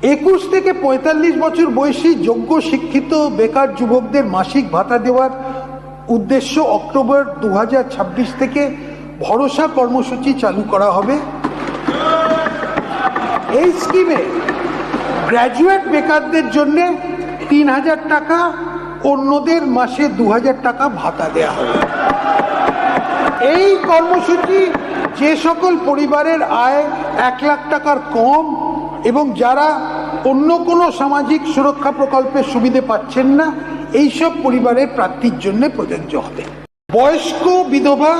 21 থেকে 45 বছর বয়সী যোগ্য শিক্ষিত বেকার যুবকদের মাসিক ভাতা দেওয়ার উদ্দেশ্য অক্টোবর 2026 থেকে ভরসা কর্মসূচি চালু করা হবে। এই স্কিমে গ্র্যাজুয়েট বেকারদের জন্য 3000 টাকা, অন্যদের মাসে 2000 টাকা ভাতা দেওয়া হবে। এই কর্মসূচি যে সকল পরিবারের আয় 1 লাখ টাকার কম এবং যারা অন্য কোনো সামাজিক সুরক্ষা প্রকল্পের সুবিধে পাচ্ছেন না, এইসব পরিবারের প্রার্থীর জন্য প্রযোজ্য হবে। বয়স্ক, বিধবা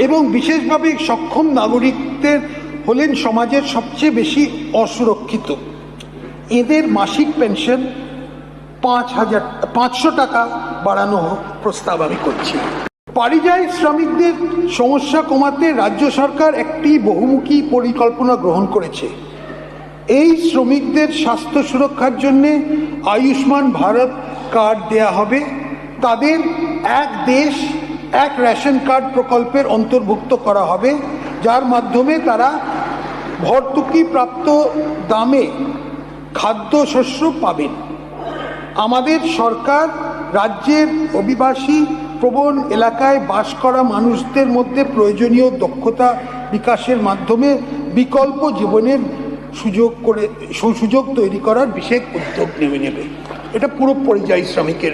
এবং বিশেষভাবে সক্ষম নাগরিকদের হলেন সমাজের সবচেয়ে বেশি অসুরক্ষিত। এদের মাসিক পেনশন 500 টাকা বাড়ানো প্রস্তাব আমি করছি। পরিযায়ী শ্রমিকদের সমস্যা কমাতে রাজ্য সরকার একটি বহুমুখী পরিকল্পনা গ্রহণ করেছে। এই শ্রমিকদের স্বাস্থ্য সুরক্ষার জন্য আয়ুষ্মান ভারত কার্ড দেয়া হবে। তাদের এক দেশ এক রেশন কার্ড প্রকল্পের অন্তর্ভুক্ত করা হবে, যার মাধ্যমে তারা ভর্তুকি প্রাপ্ত দামে খাদ্যশস্য পাবেন। আমাদের সরকার রাজ্যের অভিবাসী প্রবণ এলাকায় বাস করা মানুষদের মধ্যে প্রয়োজনীয় দক্ষতা বিকাশের মাধ্যমে বিকল্প জীবনের সুযোগ তৈরি করার বিশেষ উদ্যোগ নেবে। এটা পুরো পরিযায়ী শ্রমিকের